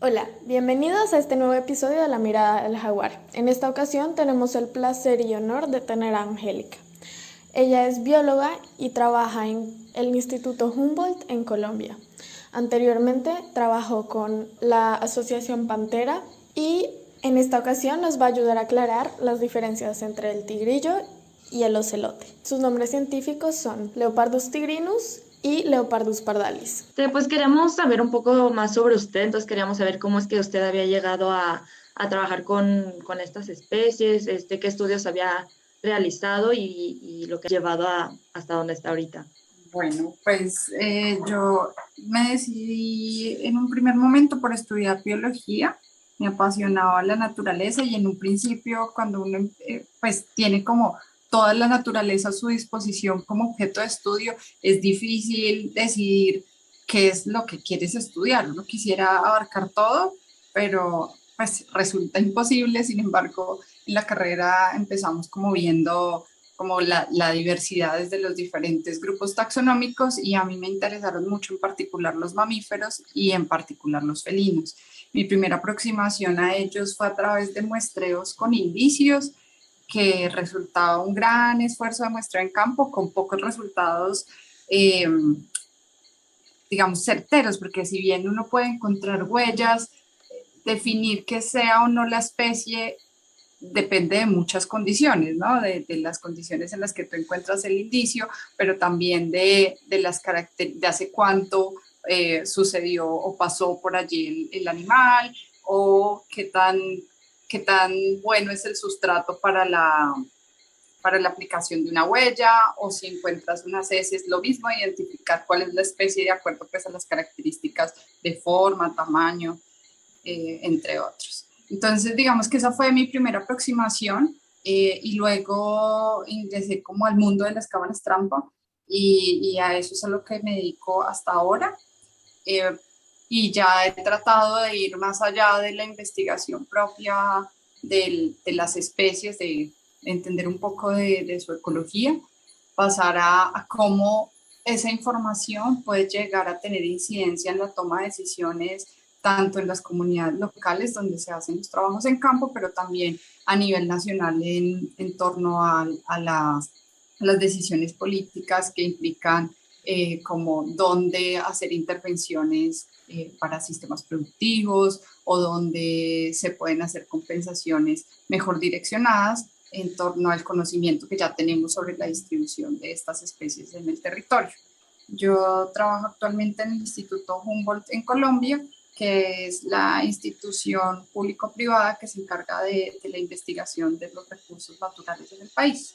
Hola, bienvenidos a este nuevo episodio de La Mirada del Jaguar. En esta ocasión tenemos el placer y honor de tener a Angélica. Ella es bióloga y trabaja en el Instituto Humboldt en Colombia. Anteriormente trabajó con la Asociación Pantera y en esta ocasión nos va a ayudar a aclarar las diferencias entre el tigrillo y el ocelote. Sus nombres científicos son Leopardus tigrinus y Leopardus pardalis. Pues queríamos saber un poco más sobre usted, entonces queríamos saber cómo es que usted había llegado a trabajar con estas especies, qué estudios había realizado y lo que ha llevado hasta donde está ahorita. Bueno, pues yo me decidí en un primer momento por estudiar biología. Me apasionaba la naturaleza y en un principio cuando uno pues tiene como toda la naturaleza a su disposición como objeto de estudio, es difícil decidir qué es lo que quieres estudiar. Uno quisiera abarcar todo, pero pues resulta imposible. Sin embargo, en la carrera empezamos como viendo como la diversidad desde los diferentes grupos taxonómicos y a mí me interesaron mucho en particular los mamíferos y en particular los felinos. Mi primera aproximación a ellos fue a través de muestreos con indicios, que resultaba un gran esfuerzo de muestreo en campo con pocos resultados, eh, digamos, certeros, porque si bien uno puede encontrar huellas, definir que sea o no la especie depende de muchas condiciones, ¿no? De las condiciones en las que tú encuentras el indicio, pero también de las características, de hace cuánto sucedió o pasó por allí el animal, o qué tan bueno es el sustrato para la aplicación de una huella, o si encuentras unas heces, lo mismo, identificar cuál es la especie de acuerdo pues, a las características de forma, tamaño, entre otros. Entonces, digamos que esa fue mi primera aproximación y luego ingresé como al mundo de las cámaras trampa y a eso es a lo que me dedico hasta ahora. Eh, y ya he tratado de ir más allá de la investigación propia de las especies, de entender un poco de su ecología, pasar a cómo esa información puede llegar a tener incidencia en la toma de decisiones tanto en las comunidades locales donde se hacen los trabajos en campo, pero también a nivel nacional en torno a las decisiones políticas que implican como dónde hacer intervenciones para sistemas productivos o dónde se pueden hacer compensaciones mejor direccionadas en torno al conocimiento que ya tenemos sobre la distribución de estas especies en el territorio. Yo trabajo actualmente en el Instituto Humboldt en Colombia, que es la institución público-privada que se encarga de la investigación de los recursos naturales en el país.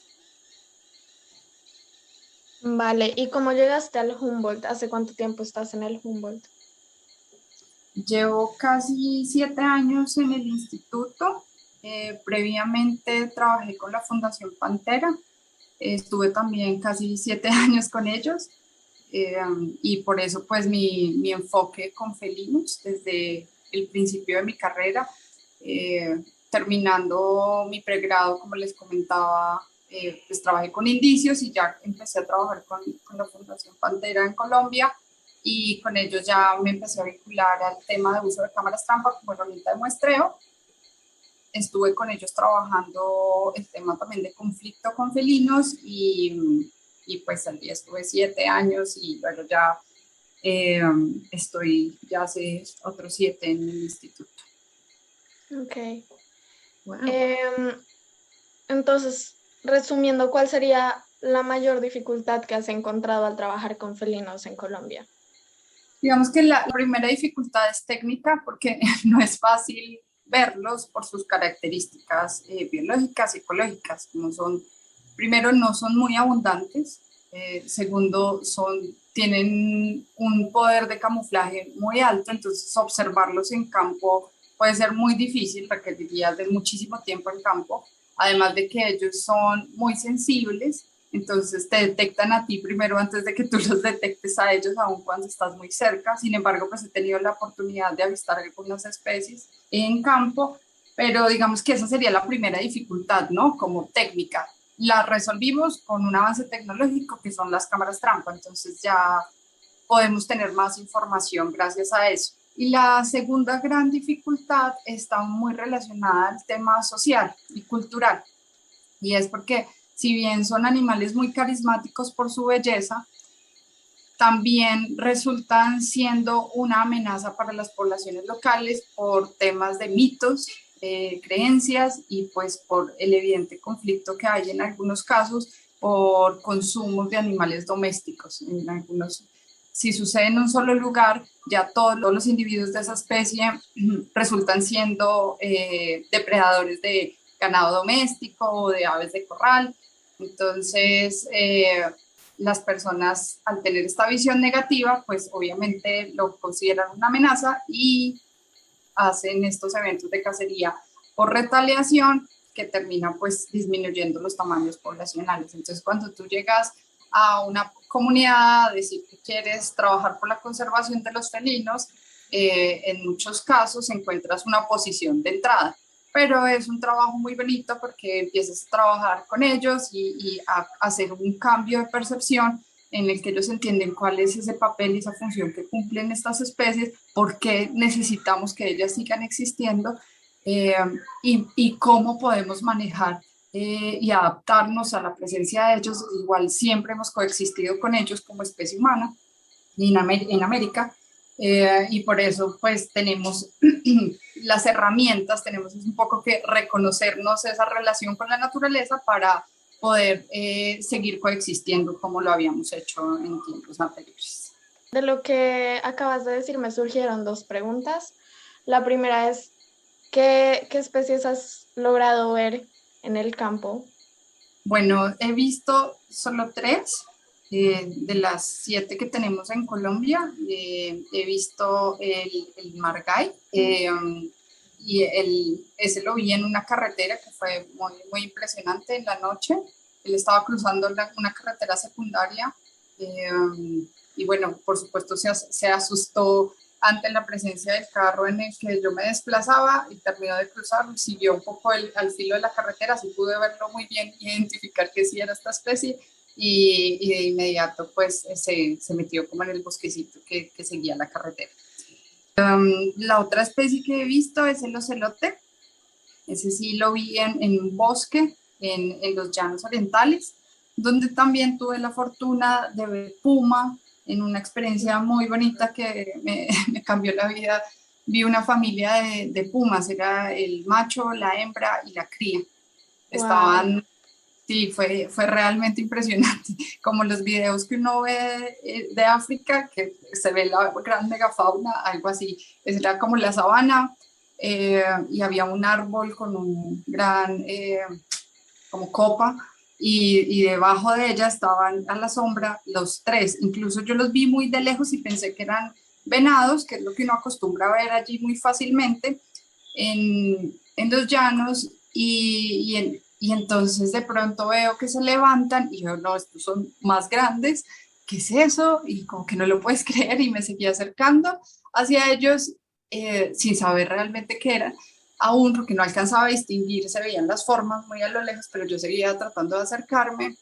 Vale, ¿y cómo llegaste al Humboldt? ¿Hace cuánto tiempo estás en el Humboldt? Llevo casi 7 años en el instituto. Previamente trabajé con la Fundación Pantera. Estuve también casi 7 años con ellos. Y por eso pues mi enfoque con felinos desde el principio de mi carrera, terminando mi pregrado, como les comentaba, pues trabajé con indicios y ya empecé a trabajar con la Fundación Pantera en Colombia y con ellos ya me empecé a vincular al tema de uso de cámaras trampa como herramienta de muestreo. Estuve con ellos trabajando el tema también de conflicto con felinos y pues allí estuve 7 años y luego ya eh, estoy ya hace otros 7 en el instituto. Ok. Wow. Em, entonces, resumiendo, ¿cuál sería la mayor dificultad que has encontrado al trabajar con felinos en Colombia? Digamos que la primera dificultad es técnica porque no es fácil verlos por sus características biológicas y ecológicas, como son, primero no son muy abundantes, segundo tienen un poder de camuflaje muy alto, entonces observarlos en campo puede ser muy difícil, requeriría de muchísimo tiempo en campo, además de que ellos son muy sensibles, entonces te detectan a ti primero antes de que tú los detectes a ellos, aun cuando estás muy cerca. Sin embargo, pues he tenido la oportunidad de avistar algunas especies en campo, pero digamos que esa sería la primera dificultad, ¿no? Como técnica. La resolvimos con un avance tecnológico que son las cámaras trampa, entonces ya podemos tener más información gracias a eso. Y la segunda gran dificultad está muy relacionada al tema social y cultural. Y es porque si bien son animales muy carismáticos por su belleza, también resultan siendo una amenaza para las poblaciones locales por temas de mitos, creencias y pues por el evidente conflicto que hay en algunos casos por consumos de animales domésticos. En algunos, si sucede en un solo lugar, ya todos los individuos de esa especie resultan siendo depredadores de ganado doméstico o de aves de corral. Entonces, las personas al tener esta visión negativa, pues obviamente lo consideran una amenaza y hacen estos eventos de cacería por retaliación que terminan pues disminuyendo los tamaños poblacionales. Entonces cuando tú llegas a una comunidad a decir que quieres trabajar por la conservación de los felinos, en muchos casos encuentras una oposición de entrada, pero es un trabajo muy bonito porque empiezas a trabajar con ellos y a hacer un cambio de percepción en el que ellos entienden cuál es ese papel y esa función que cumplen estas especies, por qué necesitamos que ellas sigan existiendo eh, y cómo podemos manejar y adaptarnos a la presencia de ellos. Igual siempre hemos coexistido con ellos como especie humana en América, y por eso pues tenemos las herramientas, tenemos un poco que reconocernos esa relación con la naturaleza para poder seguir coexistiendo como lo habíamos hecho en tiempos anteriores. De lo que acabas de decir me surgieron dos preguntas. La primera es, ¿qué especies has logrado ver en el campo? Bueno, he visto solo 3 de las 7 que tenemos en Colombia. He visto el margay, y ese lo vi en una carretera que fue muy, muy impresionante en la noche. Él estaba cruzando una carretera secundaria, y bueno, por supuesto se asustó ante la presencia del carro en el que yo me desplazaba y terminó de cruzar, siguió un poco al filo de la carretera, así pude verlo muy bien, identificar que sí era esta especie y de inmediato pues se metió como en el bosquecito que seguía la carretera. La otra especie que he visto es el ocelote. Ese sí lo vi en un bosque en los llanos orientales, donde también tuve la fortuna de ver puma en una experiencia muy bonita que me cambió la vida. Vi una familia de pumas, era el macho, la hembra y la cría. Estaban, sí, fue realmente impresionante, como los videos que uno ve de África, que se ve la gran megafauna, algo así. Era como la sabana, y había un árbol con un gran como copa, y debajo de ella estaban a la sombra los 3. Incluso yo los vi muy de lejos y pensé que eran venados, que es lo que uno acostumbra a ver allí muy fácilmente en los llanos, y entonces de pronto veo que se levantan y yo, no, estos son más grandes, ¿qué es eso? Y como que no lo puedes creer, y me seguía acercando hacia ellos sin saber realmente qué eran, aún porque no alcanzaba a distinguir, se veían las formas muy a lo lejos, pero yo seguía tratando de acercarme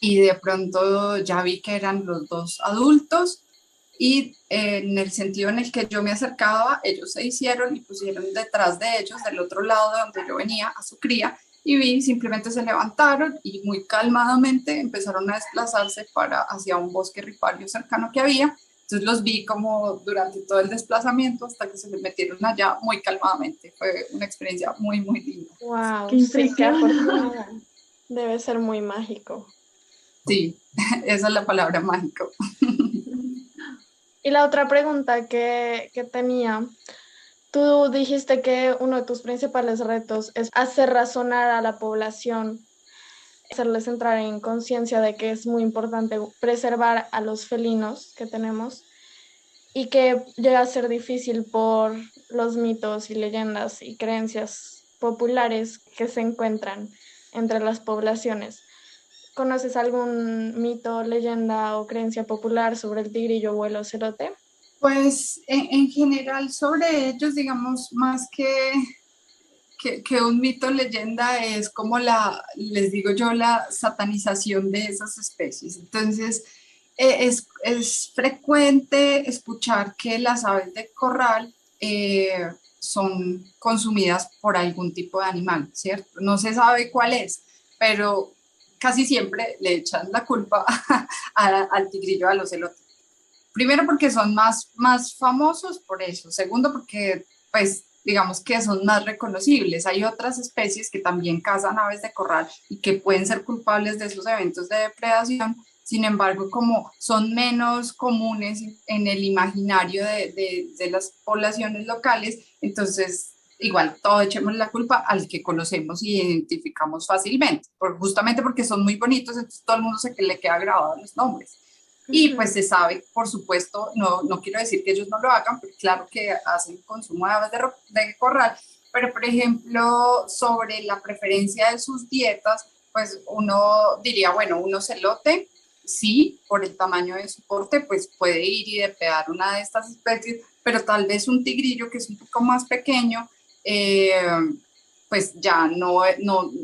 y de pronto ya vi que eran los 2 adultos, y en el sentido en el que yo me acercaba, ellos se hicieron y pusieron detrás de ellos, del otro lado de donde yo venía, a su cría, y vi, simplemente se levantaron y muy calmadamente empezaron a desplazarse hacia un bosque ripario cercano que había. Entonces los vi como durante todo el desplazamiento hasta que se les metieron allá muy calmadamente. Fue una experiencia muy, muy linda. ¡Wow! ¡Qué impresión! Debe ser muy mágico. Sí, esa es la palabra mágico. Y la otra pregunta que tenía, tú dijiste que uno de tus principales retos es hacer razonar a la población, hacerles entrar en conciencia de que es muy importante preservar a los felinos que tenemos y que llega a ser difícil por los mitos y leyendas y creencias populares que se encuentran entre las poblaciones. ¿Conoces algún mito, leyenda o creencia popular sobre el tigrillo o el ocelote? Pues en general sobre ellos, digamos, más que un mito leyenda, es como les digo yo, la satanización de esas especies. Entonces, Es frecuente escuchar que las aves de corral son consumidas por algún tipo de animal, ¿cierto? No se sabe cuál es, pero casi siempre le echan la culpa al tigrillo, al ocelote. Primero porque son más famosos por eso. Segundo porque, pues, digamos que son más reconocibles. Hay otras especies que también cazan aves de corral y que pueden ser culpables de esos eventos de depredación. Sin embargo, como son menos comunes en el imaginario de las poblaciones locales, entonces igual todo echemos la culpa al que conocemos y identificamos fácilmente, justamente porque son muy bonitos, entonces todo el mundo se que le queda grabado los nombres. Y pues se sabe, por supuesto, no quiero decir que ellos no lo hagan, pero claro que hacen consumo de aves de corral, pero por ejemplo, sobre la preferencia de sus dietas, pues uno diría, bueno, un ocelote, sí, por el tamaño de su porte, pues puede ir y depredar una de estas especies, pero tal vez un tigrillo que es un poco más pequeño, pues ya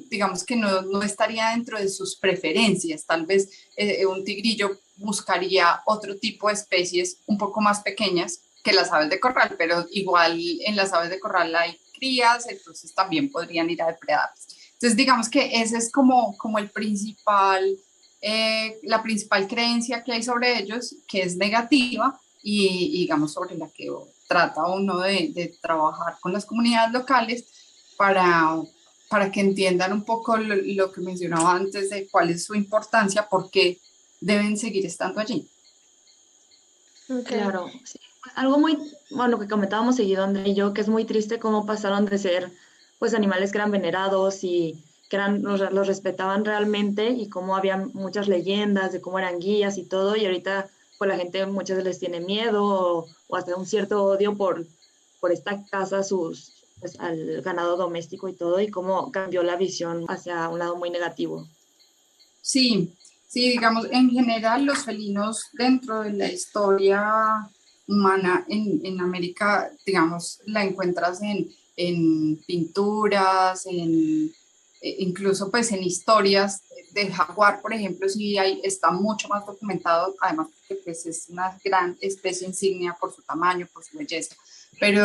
digamos que no estaría dentro de sus preferencias. Tal vez un tigrillo buscaría otro tipo de especies un poco más pequeñas que las aves de corral, pero igual en las aves de corral hay crías, entonces también podrían ir a depredarlas. Entonces digamos que ese es como el principal, la principal creencia que hay sobre ellos, que es negativa y digamos sobre la que trata uno de trabajar con las comunidades locales para, para que entiendan un poco lo que mencionaba antes de cuál es su importancia, por qué deben seguir estando allí. Okay. Claro, sí. Algo muy, bueno, que comentábamos seguido André y yo, que es muy triste cómo pasaron de ser pues animales que eran venerados y que los respetaban realmente y cómo había muchas leyendas de cómo eran guías y todo, y ahorita pues la gente muchas veces les tiene miedo o hasta un cierto odio por esta caza pues, al ganado doméstico y todo, y cómo cambió la visión hacia un lado muy negativo. Sí, sí, digamos, en general los felinos dentro de la historia humana en América, digamos, la encuentras en pinturas, incluso pues en historias del jaguar, por ejemplo, sí está mucho más documentado, además porque pues, es una gran especie insignia por su tamaño, por su belleza. Pero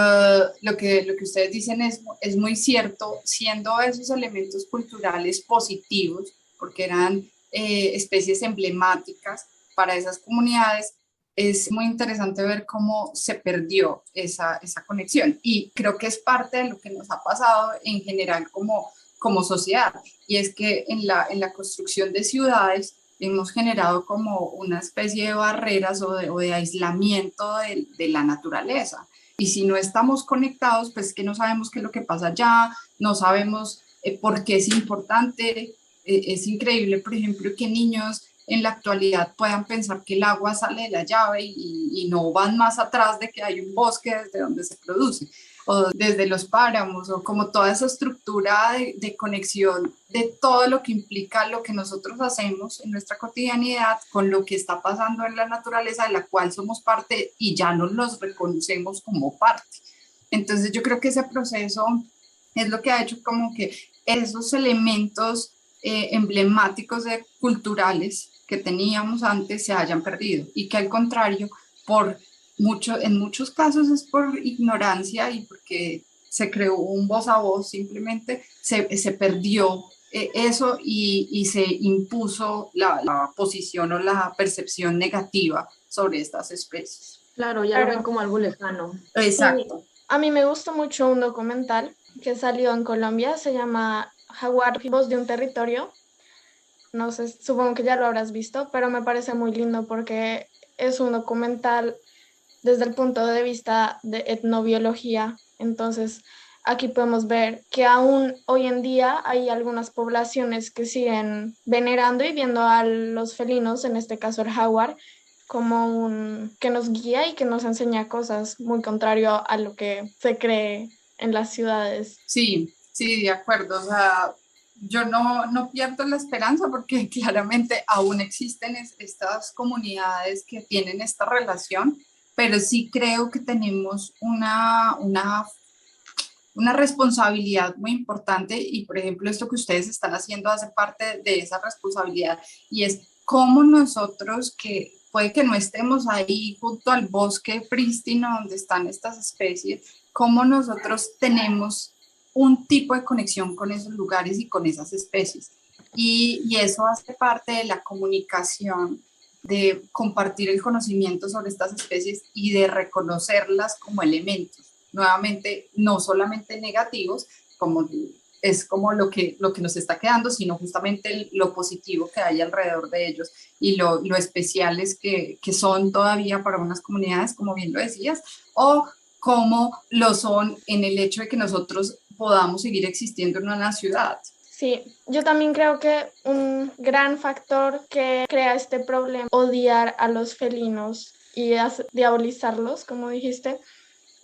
lo que ustedes dicen es muy cierto, siendo esos elementos culturales positivos, porque eran especies emblemáticas para esas comunidades, es muy interesante ver cómo se perdió esa conexión. Y creo que es parte de lo que nos ha pasado en general como sociedad. Y es que en la construcción de ciudades hemos generado como una especie de barreras o de aislamiento de la naturaleza. Y si no estamos conectados, pues que no sabemos qué es lo que pasa allá, no sabemos por qué es importante. Es increíble, por ejemplo, que niños en la actualidad puedan pensar que el agua sale de la llave y no van más atrás de que hay un bosque desde donde se produce, o desde los páramos, o como toda esa estructura de conexión de todo lo que implica lo que nosotros hacemos en nuestra cotidianidad con lo que está pasando en la naturaleza de la cual somos parte y ya no los reconocemos como parte. Entonces yo creo que ese proceso es lo que ha hecho como que esos elementos emblemáticos culturales que teníamos antes se hayan perdido y que al contrario, en muchos casos es por ignorancia y porque se creó un voz a voz, simplemente se perdió eso y se impuso la posición o la percepción negativa sobre estas especies. Claro, ya lo ven como algo lejano. Sí, Exacto. a mí me gusta mucho un documental que salió en Colombia, se llama Jaguar, Voz de un Territorio. No sé, supongo que ya lo habrás visto, pero me parece muy lindo porque es un documental desde el punto de vista de etnobiología. Entonces, aquí podemos ver que aún hoy en día hay algunas poblaciones que siguen venerando y viendo a los felinos, en este caso el jaguar, como un que nos guía y que nos enseña cosas, muy contrario a lo que se cree en las ciudades. Sí, sí, de acuerdo. O sea, yo no pierdo la esperanza porque claramente aún existen estas comunidades que tienen esta relación, pero sí creo que tenemos una responsabilidad muy importante y, por ejemplo, esto que ustedes están haciendo hace parte de esa responsabilidad y es cómo nosotros que puede que no estemos ahí junto al bosque prístino donde están estas especies, cómo nosotros tenemos un tipo de conexión con esos lugares y con esas especies. Y eso hace parte de la comunicación, de compartir el conocimiento sobre estas especies y de reconocerlas como elementos, nuevamente, no solamente negativos, como es como lo que nos está quedando, sino justamente lo positivo que hay alrededor de ellos y lo especiales que son todavía para unas comunidades, como bien lo decías, o como lo son en el hecho de que nosotros podamos seguir existiendo en una ciudad. Sí, yo también creo que un gran factor que crea este problema, odiar a los felinos y diabolizarlos, como dijiste,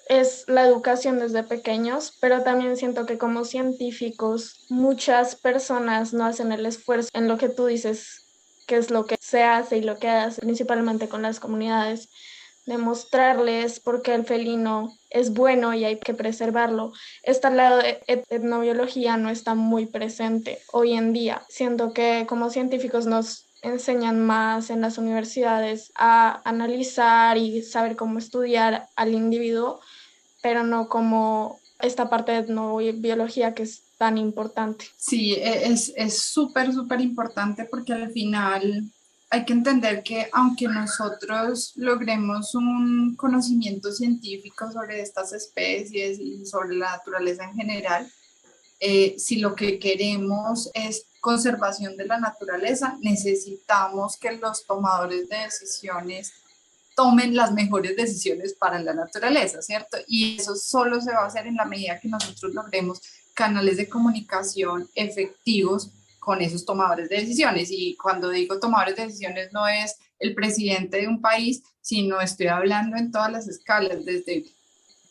es la educación desde pequeños, pero también siento que como científicos muchas personas no hacen el esfuerzo en lo que tú dices, que es lo que se hace y lo que hace principalmente con las comunidades, demostrarles por qué el felino es bueno y hay que preservarlo. Este lado de etnobiología no está muy presente hoy en día, siendo que como científicos nos enseñan más en las universidades a analizar y saber cómo estudiar al individuo, pero no como esta parte de etnobiología que es tan importante. Sí, es súper, súper importante porque al final hay que entender que aunque nosotros logremos un conocimiento científico sobre estas especies y sobre la naturaleza en general, si lo que queremos es conservación de la naturaleza, necesitamos que los tomadores de decisiones tomen las mejores decisiones para la naturaleza, ¿cierto? Y eso solo se va a hacer en la medida que nosotros logremos canales de comunicación efectivos con esos tomadores de decisiones. Y cuando digo tomadores de decisiones no es el presidente de un país, sino estoy hablando en todas las escalas, desde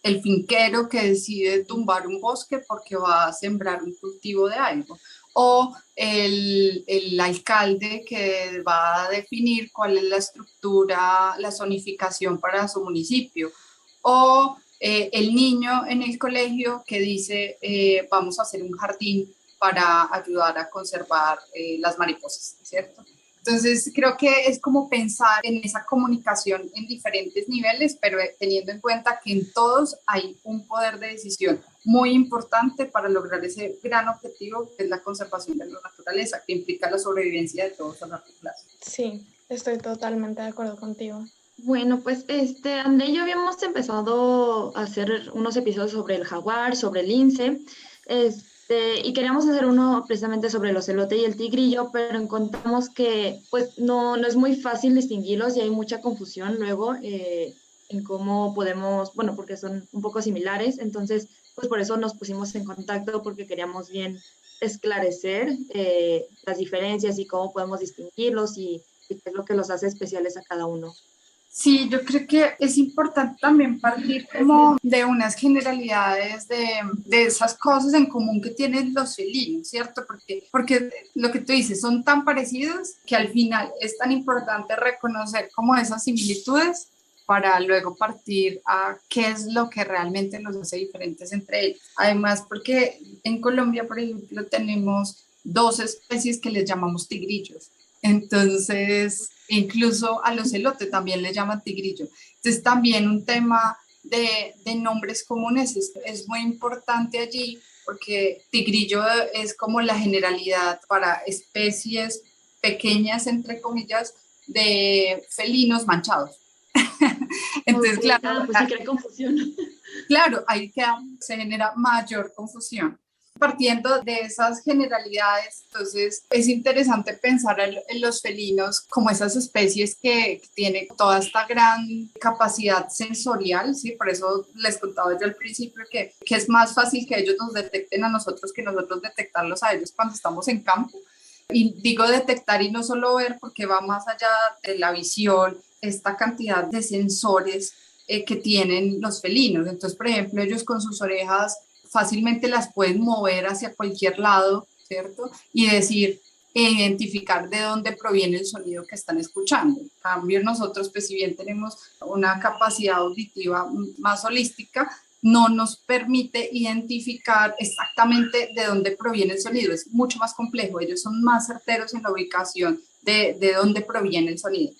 el finquero que decide tumbar un bosque porque va a sembrar un cultivo de algo, o el alcalde que va a definir cuál es la estructura, la zonificación para su municipio, o el niño en el colegio que dice vamos a hacer un jardín para ayudar a conservar las mariposas, ¿cierto? Entonces, creo que es como pensar en esa comunicación en diferentes niveles, pero teniendo en cuenta que en todos hay un poder de decisión muy importante para lograr ese gran objetivo, que es la conservación de la naturaleza, que implica la sobrevivencia de todos a largo plazo. Sí, estoy totalmente de acuerdo contigo. Bueno, pues André y yo habíamos empezado a hacer unos episodios sobre el jaguar, sobre el lince, y queríamos hacer uno precisamente sobre el ocelote y el tigrillo, pero encontramos que pues no es muy fácil distinguirlos y hay mucha confusión luego en cómo podemos, bueno, porque son un poco similares, entonces pues por eso nos pusimos en contacto porque queríamos bien esclarecer las diferencias y cómo podemos distinguirlos y qué es lo que los hace especiales a cada uno. Sí, yo creo que es importante también partir como de unas generalidades de esas cosas en común que tienen los felinos, ¿cierto? Porque lo que tú dices, son tan parecidos que al final es tan importante reconocer como esas similitudes para luego partir a qué es lo que realmente los hace diferentes entre ellos. Además, porque en Colombia, por ejemplo, tenemos dos especies que les llamamos tigrillos. Entonces, incluso a los elotes también le llaman tigrillo. Entonces, también un tema de nombres comunes es muy importante allí, porque tigrillo es como la generalidad para especies pequeñas, entre comillas, de felinos manchados. Entonces, okay, claro, pues sí crea confusión. Claro, ahí se genera mayor confusión. Partiendo de esas generalidades, entonces es interesante pensar en los felinos como esas especies que tienen toda esta gran capacidad sensorial, ¿sí? Por eso les contaba yo al principio que es más fácil que ellos nos detecten a nosotros que nosotros detectarlos a ellos cuando estamos en campo. Y digo detectar y no solo ver porque va más allá de la visión, esta cantidad de sensores que tienen los felinos. Entonces, por ejemplo, ellos con sus orejas fácilmente las pueden mover hacia cualquier lado, ¿cierto? Y decir, identificar de dónde proviene el sonido que están escuchando. En cambio, nosotros, pues si bien tenemos una capacidad auditiva más holística, no nos permite identificar exactamente de dónde proviene el sonido. Es mucho más complejo. Ellos son más certeros en la ubicación de dónde proviene el sonido.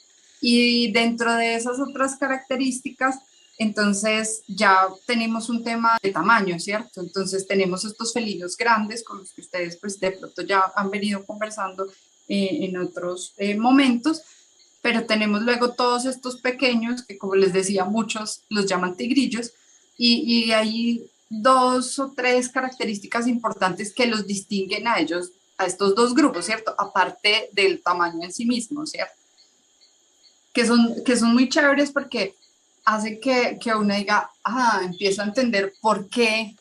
Y dentro de esas otras características, entonces ya tenemos un tema de tamaño, ¿cierto? Entonces tenemos estos felinos grandes con los que ustedes pues de pronto ya han venido conversando en otros momentos, pero tenemos luego todos estos pequeños que, como les decía, muchos los llaman tigrillos, y hay dos o tres características importantes que los distinguen a ellos, a estos dos grupos, ¿cierto? Aparte del tamaño en sí mismo, ¿cierto? Que son muy chéveres porque hace que uno diga, empiezo a entender por qué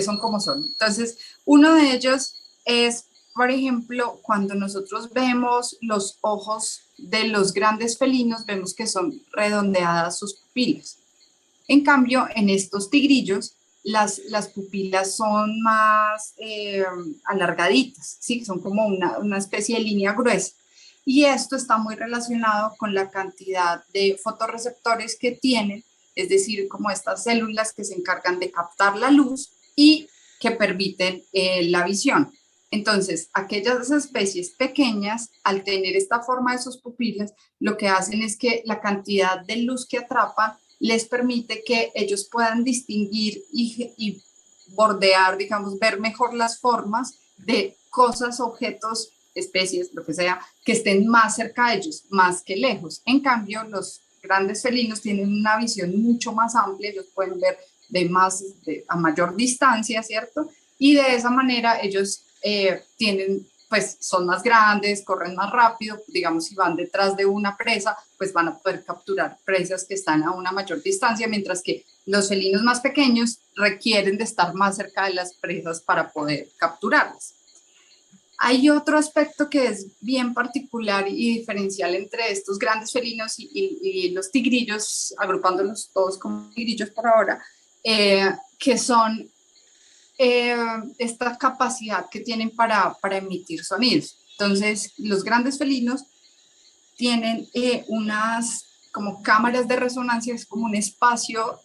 son como son. Entonces, uno de ellos es, por ejemplo, cuando nosotros vemos los ojos de los grandes felinos, vemos que son redondeadas sus pupilas. En cambio, en estos tigrillos, las pupilas son más alargaditas, ¿sí? Son como una especie de línea gruesa. Y esto está muy relacionado con la cantidad de fotorreceptores que tienen, es decir, como estas células que se encargan de captar la luz y que permiten la visión. Entonces, aquellas especies pequeñas, al tener esta forma de sus pupilas, lo que hacen es que la cantidad de luz que atrapan les permite que ellos puedan distinguir y bordear, digamos, ver mejor las formas de cosas, objetos, especies, lo que sea, que estén más cerca de ellos, más que lejos. En cambio, los grandes felinos tienen una visión mucho más amplia, ellos pueden ver a mayor distancia, ¿cierto? Y de esa manera ellos pues son más grandes, corren más rápido, digamos, si van detrás de una presa, pues van a poder capturar presas que están a una mayor distancia, mientras que los felinos más pequeños requieren de estar más cerca de las presas para poder capturarlas. Hay otro aspecto que es bien particular y diferencial entre estos grandes felinos y los tigrillos, agrupándolos todos como tigrillos por ahora, que son esta capacidad que tienen para emitir sonidos. Entonces, los grandes felinos tienen unas como cámaras de resonancia, es como un espacio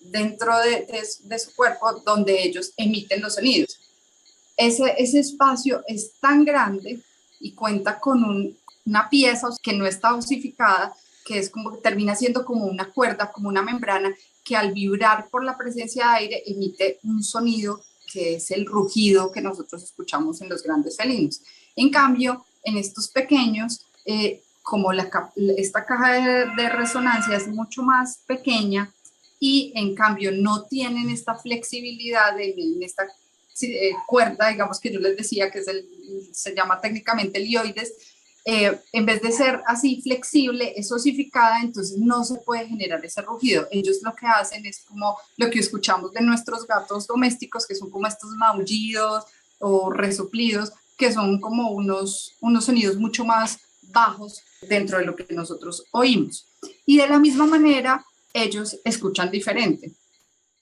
dentro de su cuerpo donde ellos emiten los sonidos. Ese espacio es tan grande y cuenta con una pieza que no está osificada, que es como, termina siendo como una cuerda, como una membrana, que al vibrar por la presencia de aire emite un sonido que es el rugido que nosotros escuchamos en los grandes felinos. En cambio, en estos pequeños, como esta caja de resonancia es mucho más pequeña y en cambio no tienen esta flexibilidad en esta cuerda, digamos, que yo les decía que se llama técnicamente el hioides, en vez de ser así flexible, es osificada, entonces no se puede generar ese rugido. Ellos lo que hacen es como lo que escuchamos de nuestros gatos domésticos, que son como estos maullidos o resoplidos, que son como unos sonidos mucho más bajos dentro de lo que nosotros oímos. Y de la misma manera, ellos escuchan diferente.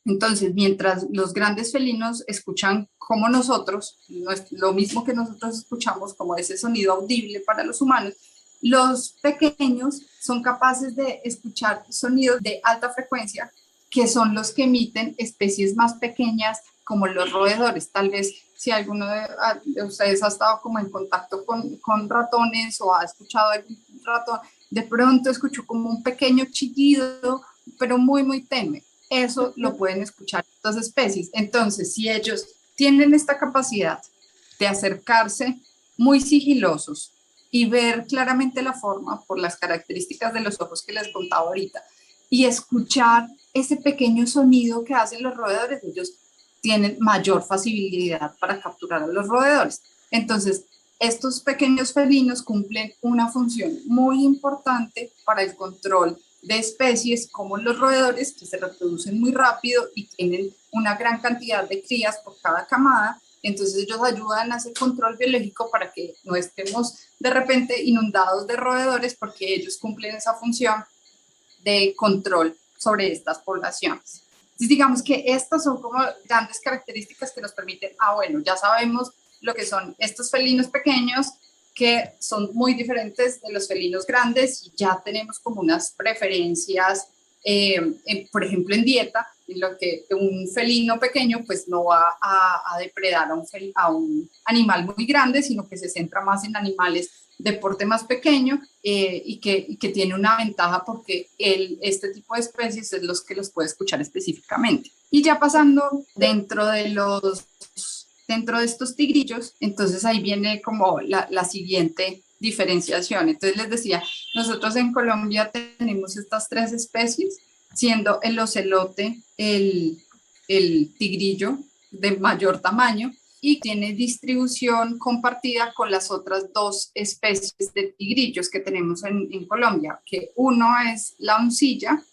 Entonces, mientras los grandes felinos escuchan como nosotros, lo mismo que nosotros escuchamos como ese sonido audible para los humanos, los pequeños son capaces de escuchar sonidos de alta frecuencia, que son los que emiten especies más pequeñas como los roedores. Tal vez si alguno de ustedes ha estado como en contacto con ratones o ha escuchado algún ratón, de pronto escuchó como un pequeño chillido, pero muy, muy tenue. Eso lo pueden escuchar estas especies. Entonces, si ellos tienen esta capacidad de acercarse muy sigilosos y ver claramente la forma por las características de los ojos que les contaba ahorita y escuchar ese pequeño sonido que hacen los roedores, ellos tienen mayor facilidad para capturar a los roedores. Entonces, estos pequeños felinos cumplen una función muy importante para el control de especies como los roedores, que se reproducen muy rápido y tienen una gran cantidad de crías por cada camada. Entonces ellos ayudan a ese control biológico para que no estemos de repente inundados de roedores, porque ellos cumplen esa función de control sobre estas poblaciones. Entonces digamos que estas son como grandes características que nos permiten, bueno, ya sabemos lo que son estos felinos pequeños, que son muy diferentes de los felinos grandes, y ya tenemos como unas preferencias, por ejemplo en dieta, en lo que un felino pequeño pues no va a depredar a un animal muy grande, sino que se centra más en animales de porte más pequeño y que tiene una ventaja porque este tipo de especies es los que los puede escuchar específicamente. Y ya pasando dentro de estos tigrillos, entonces ahí viene como la siguiente diferenciación. Entonces les decía, nosotros en Colombia tenemos estas 3 especies, siendo el ocelote el tigrillo de mayor tamaño y tiene distribución compartida con las otras 2 especies de tigrillos que tenemos en Colombia, que uno es la oncilla,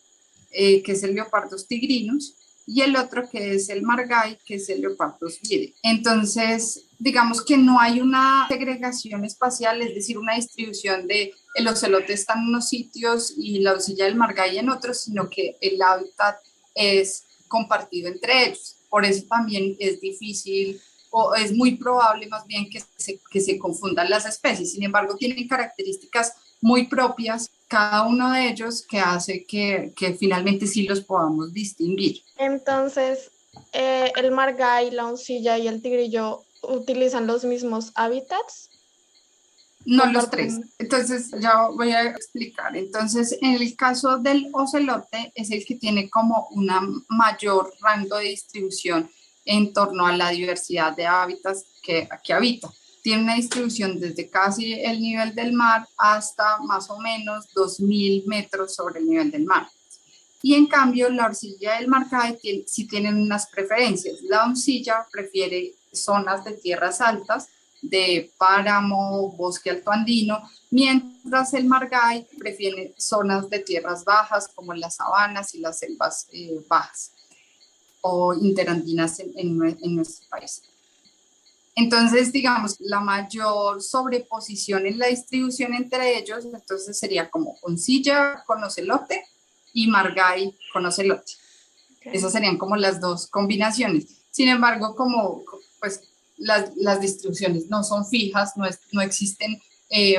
que es el Leopardus tigrinus, y el otro que es el margay, que es el Leopardus viridis. Entonces, digamos que no hay una segregación espacial, es decir, una distribución de el ocelote está en unos sitios y la oncilla del margay en otros, sino que el hábitat es compartido entre ellos. Por eso también es difícil o es muy probable más bien que se confundan las especies. Sin embargo, tienen características muy propias cada uno de ellos que hace que finalmente sí los podamos distinguir. Entonces, el margay, la oncilla y el tigrillo utilizan los mismos hábitats. No los 3. Entonces, ya voy a explicar. Entonces, en el caso del ocelote, es el que tiene como una mayor rango de distribución en torno a la diversidad de hábitats que habita. Tiene una distribución desde casi el nivel del mar hasta más o menos 2.000 metros sobre el nivel del mar. Y en cambio, la oncilla del margay sí tienen unas preferencias. La oncilla prefiere zonas de tierras altas, de páramo, bosque altoandino, mientras el margay prefiere zonas de tierras bajas como las sabanas y las selvas bajas o interandinas en nuestro país. Entonces, digamos, la mayor sobreposición en la distribución entre ellos, entonces sería como oncilla con ocelote y margay con ocelote. Okay. Esas serían como las 2 combinaciones. Sin embargo, como pues las distribuciones no son fijas, no existen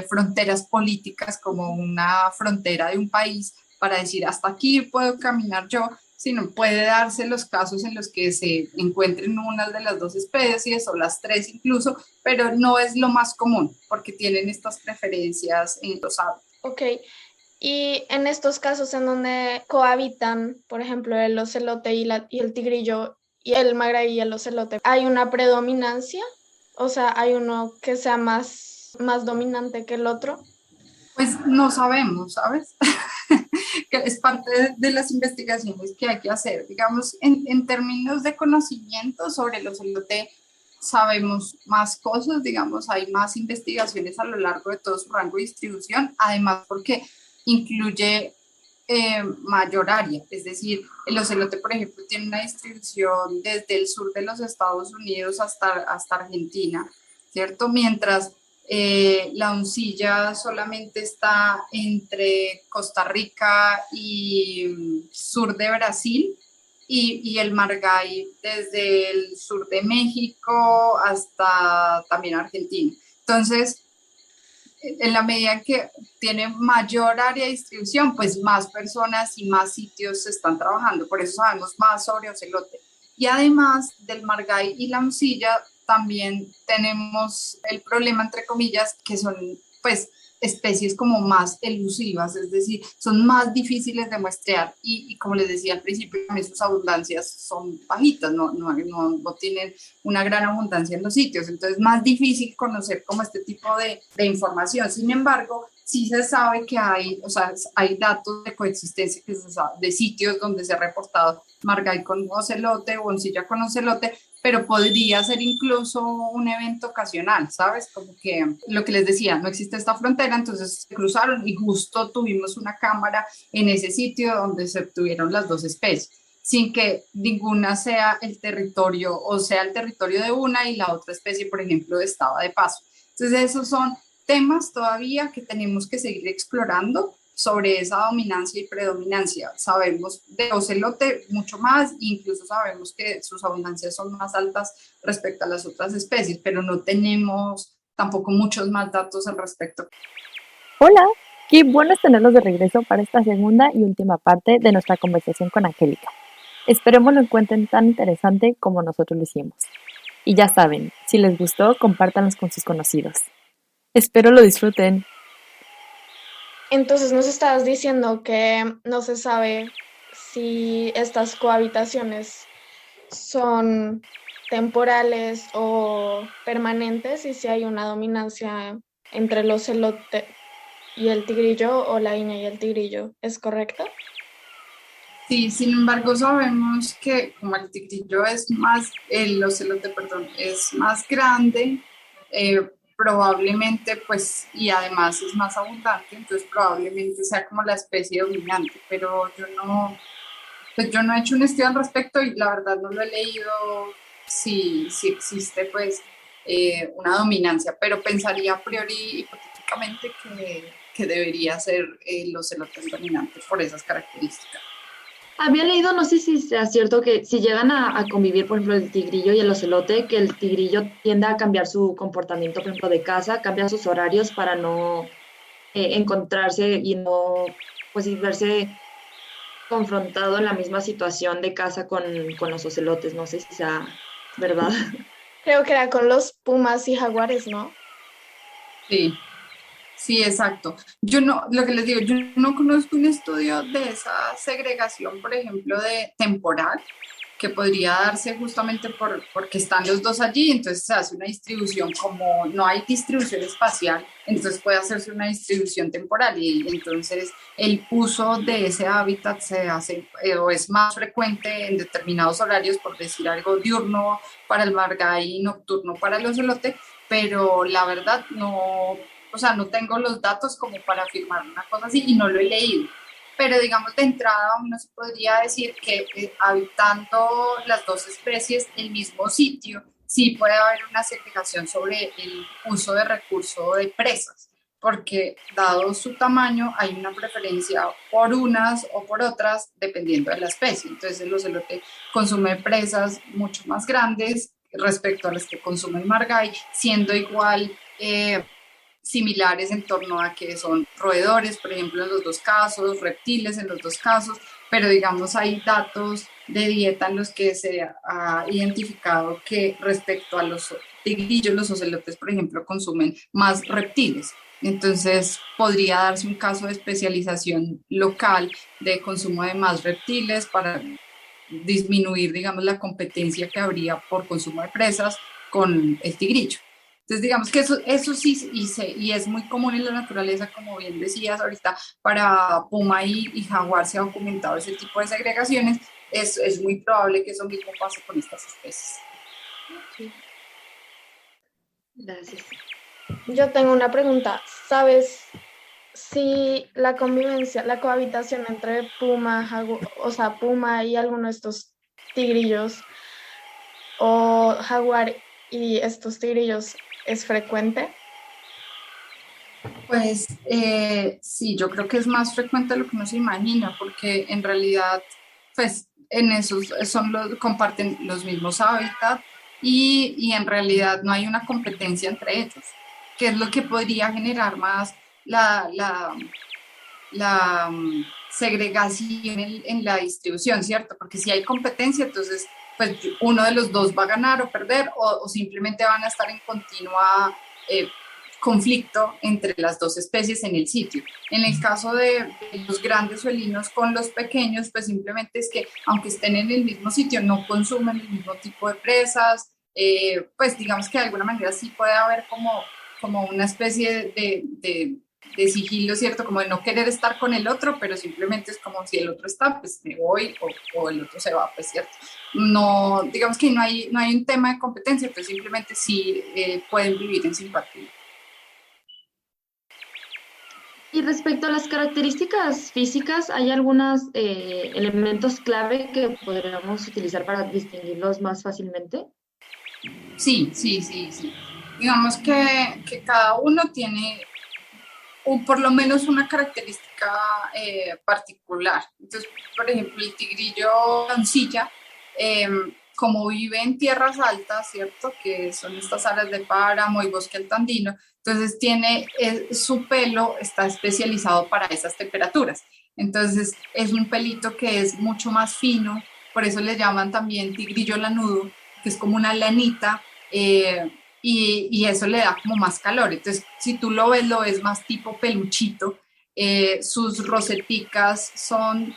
fronteras políticas como una frontera de un país para decir hasta aquí puedo caminar yo, sino puede darse los casos en los que se encuentren una de las 2 especies o las 3 incluso, pero no es lo más común porque tienen estas preferencias en los hábitats. Ok, y en estos casos en donde cohabitan, por ejemplo, el ocelote y el tigrillo y el margay y el ocelote, ¿hay una predominancia? O sea, ¿hay uno que sea más dominante que el otro? Pues no sabemos, ¿sabes? Que es parte de las investigaciones que hay que hacer. Digamos, en términos de conocimiento sobre el ocelote, sabemos más cosas, digamos, hay más investigaciones a lo largo de todo su rango de distribución, además porque incluye mayor área, es decir, el ocelote, por ejemplo, tiene una distribución desde el sur de los Estados Unidos hasta Argentina, ¿cierto? Mientras la oncilla solamente está entre Costa Rica y sur de Brasil y el margay desde el sur de México hasta también Argentina. Entonces, en la medida que tiene mayor área de distribución, pues más personas y más sitios se están trabajando. Por eso sabemos más sobre ocelote. Y además del margay y la oncilla, también tenemos el problema, entre comillas, que son pues especies como más elusivas, es decir, son más difíciles de muestrear y como les decía al principio, sus abundancias son bajitas, no tienen una gran abundancia en los sitios, entonces es más difícil conocer como este tipo de información. Sin embargo, sí se sabe que hay datos de coexistencia que se sabe, de sitios donde se ha reportado margay con ocelote o oncilla con ocelote, pero podría ser incluso un evento ocasional, ¿sabes? Como que lo que les decía, no existe esta frontera, entonces se cruzaron y justo tuvimos una cámara en ese sitio donde se obtuvieron las 2 especies, sin que ninguna sea el territorio o sea el territorio de una y la otra especie, por ejemplo, estaba de paso. Entonces esos son temas todavía que tenemos que seguir explorando sobre esa dominancia y predominancia. Sabemos de ocelote mucho más, incluso sabemos que sus abundancias son más altas respecto a las otras especies, pero no tenemos tampoco muchos más datos al respecto. Hola, qué bueno es tenerlos de regreso para esta segunda y última parte de nuestra conversación con Angélica. Esperemos lo encuentren tan interesante como nosotros lo hicimos. Y ya saben, si les gustó, compártanlos con sus conocidos. Espero lo disfruten. Entonces nos estabas diciendo que no se sabe si estas cohabitaciones son temporales o permanentes y si hay una dominancia entre el ocelote y el tigrillo o la ina y el tigrillo. ¿Es correcto? Sí, sin embargo, sabemos que como el tigrillo es más, el ocelote, perdón, es más grande, probablemente, pues, y además es más abundante, entonces probablemente sea como la especie dominante, pero yo no he hecho un estudio al respecto y la verdad no lo he leído si existe, pues, una dominancia, pero pensaría a priori, hipotéticamente, que debería ser el ocelote el dominante por esas características. Había leído, no sé si sea cierto, que si llegan a convivir, por ejemplo, el tigrillo y el ocelote, que el tigrillo tiende a cambiar su comportamiento, por ejemplo, de caza, cambia sus horarios para no encontrarse y no, pues, y verse confrontado en la misma situación de caza con los ocelotes. No sé si sea verdad. Creo que era con los pumas y jaguares, ¿no? Sí. Sí, exacto. Yo no, lo que les digo, yo no conozco un estudio de esa segregación, por ejemplo, de temporal, que podría darse justamente porque están los dos allí, entonces se hace una distribución, como no hay distribución espacial, entonces puede hacerse una distribución temporal y entonces el uso de ese hábitat se hace o es más frecuente en determinados horarios, por decir algo, diurno para el margay y nocturno para el ocelote, pero la verdad no, o sea, no tengo los datos como para afirmar una cosa así y no lo he leído. Pero digamos de entrada uno se podría decir que habitando las dos especies en el mismo sitio, sí puede haber una segregación sobre el uso de recursos de presas, porque dado su tamaño hay una preferencia por unas o por otras dependiendo de la especie. Entonces el ocelote consume presas mucho más grandes respecto a las que consume el margay, siendo igual similares en torno a que son roedores, por ejemplo, en los dos casos, reptiles en los dos casos, pero digamos hay datos de dieta en los que se ha identificado que respecto a los tigrillos, los ocelotes, por ejemplo, consumen más reptiles. Entonces podría darse un caso de especialización local de consumo de más reptiles para disminuir, digamos, la competencia que habría por consumo de presas con el tigrillo. Entonces, digamos que eso sí, y es muy común en la naturaleza, como bien decías ahorita, para puma y jaguar se ha documentado ese tipo de segregaciones, es muy probable que eso mismo pase con estas especies. Sí. Gracias. Yo tengo una pregunta. ¿Sabes si la convivencia, la cohabitación entre puma, o sea, puma y alguno de estos tigrillos o jaguar y estos tigrillos es frecuente? Pues sí, yo creo que es más frecuente de lo que uno se imagina, porque en realidad, pues en esos comparten los mismos hábitats y en realidad no hay una competencia entre ellos, que es lo que podría generar más la, la, segregación en la distribución, ¿cierto? Porque si hay competencia, entonces pues uno de los dos va a ganar o perder o simplemente van a estar en continua conflicto entre las dos especies en el sitio. En el caso de los grandes felinos con los pequeños, pues simplemente es que aunque estén en el mismo sitio, no consumen el mismo tipo de presas, pues digamos que de alguna manera sí puede haber como una especie de sigilo, ¿cierto? Como de no querer estar con el otro, pero simplemente es como si el otro está, pues me voy o el otro se va, pues cierto. No, digamos que no hay un tema de competencia, pues simplemente sí pueden vivir en simpatía. Y respecto a las características físicas, ¿hay algunos elementos clave que podríamos utilizar para distinguirlos más fácilmente? Sí, sí, sí, sí. Digamos que cada uno tiene por lo menos una característica particular. Entonces, por ejemplo, el tigrillo lancilla, eh, como vive en tierras altas, ¿cierto? Que son estas áreas de páramo y bosque altandino, entonces tiene, su pelo está especializado para esas temperaturas. Entonces, es un pelito que es mucho más fino por eso le llaman también tigrillo lanudo, que es como una lanita, y eso le da como más calor. Entonces, si tú lo ves más tipo peluchito. Sus roseticas son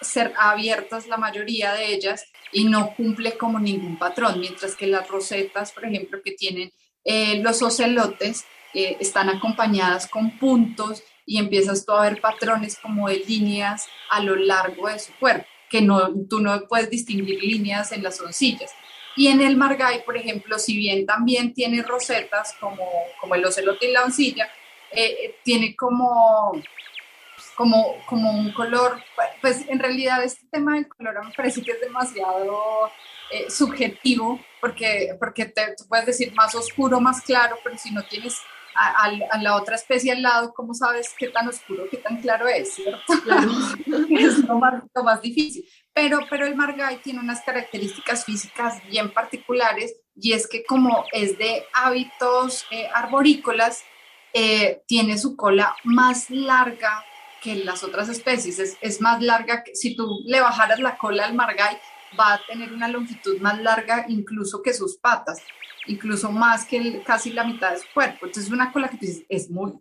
ser abiertas la mayoría de ellas y no cumple como ningún patrón, mientras que las rosetas, por ejemplo, que tienen los ocelotes, están acompañadas con puntos y empiezas tú a ver patrones como de líneas a lo largo de su cuerpo, que no, tú no puedes distinguir líneas en las oncillas. Y en el margay, por ejemplo, si bien también tiene rosetas como el ocelote y la oncilla, tiene como un color, pues en realidad este tema del color me parece que es demasiado subjetivo, porque tú puedes decir más oscuro, más claro, pero si no tienes a la otra especie al lado, ¿cómo sabes qué tan oscuro, qué tan claro es, cierto? Claro. Es lo más difícil. Pero el margay tiene unas características físicas bien particulares, y es que como es de hábitos arborícolas, tiene su cola más larga que las otras especies. Es más larga, que si tú le bajaras la cola al margay, va a tener una longitud más larga incluso que sus patas, incluso más que casi la mitad de su cuerpo. Entonces una cola que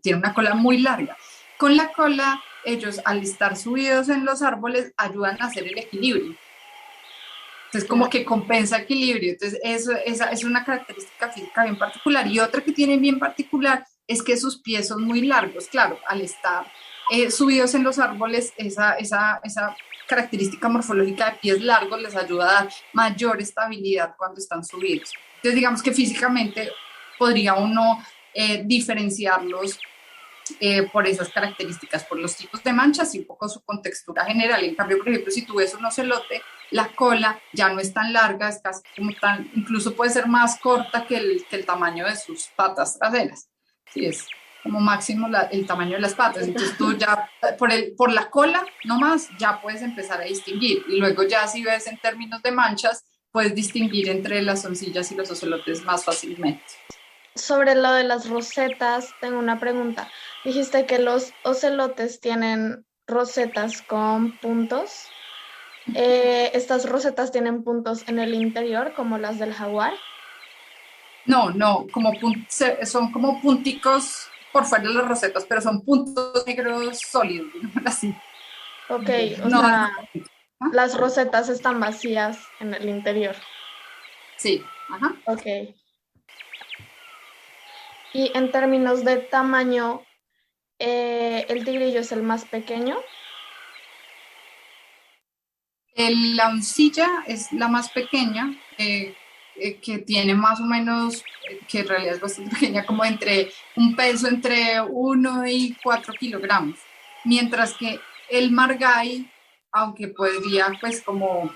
tiene una cola muy larga. Con la cola, ellos al estar subidos en los árboles ayudan a hacer el equilibrio. Entonces, como que compensa equilibrio. Entonces, esa es una característica física bien particular. Y otra que tienen bien particular es que sus pies son muy largos. Claro, al estar subidos en los árboles, esa característica morfológica de pies largos les ayuda a dar mayor estabilidad cuando están subidos. Entonces, digamos que físicamente podría uno diferenciarlos por esas características, por los tipos de manchas y un poco su contextura general. En cambio, por ejemplo, si tú ves un ocelote, la cola ya no es tan larga, es casi como tan, incluso puede ser más corta que el tamaño de sus patas traseras. Sí, es como máximo el tamaño de las patas. Entonces tú ya por la cola nomás ya puedes empezar a distinguir. Y luego ya si ves en términos de manchas, puedes distinguir entre las oncillas y los ocelotes más fácilmente. Sobre lo de las rosetas, tengo una pregunta. Dijiste que los ocelotes tienen rosetas con puntos. ¿Estas rosetas tienen puntos en el interior, como las del jaguar? No, son como punticos por fuera de las rosetas, pero son puntos negros sólidos, así. Ok, o No, sea, ¿ah? las rosetas están vacías en el interior. Sí, ajá. Ok. Y en términos de tamaño, el tigrillo es el más pequeño. La oncilla es la más pequeña, que tiene más o menos, que en realidad es bastante pequeña, como entre un peso entre 1 y 4 kilogramos. Mientras que el margay, aunque podría, pues como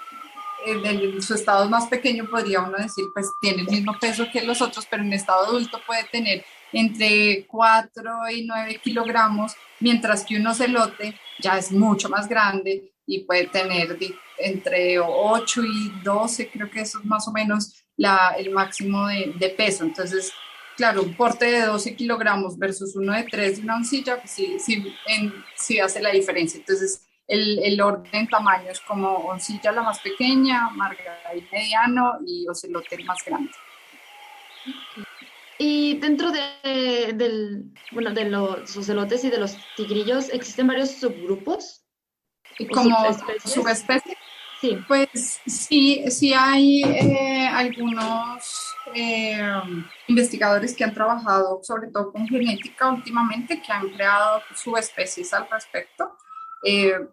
en su estado más pequeño, podría uno decir, pues tiene el mismo peso que los otros, pero en estado adulto puede tener entre 4 y 9 kilogramos, mientras que un ocelote ya es mucho más grande y puede tener entre 8 y 12, creo que eso es más o menos el máximo de peso. Entonces, claro, un porte de 12 kilogramos versus uno de 3 de una oncilla, pues sí hace la diferencia. Entonces, el orden en tamaño es como oncilla la más pequeña, margay mediano y ocelote el más grande. Y dentro de los ocelotes y de los tigrillos, ¿existen varios subgrupos o Como subespecies? subespecie, Sí. pues sí hay algunos investigadores que han trabajado sobre todo con genética últimamente, que han creado subespecies al respecto, eh,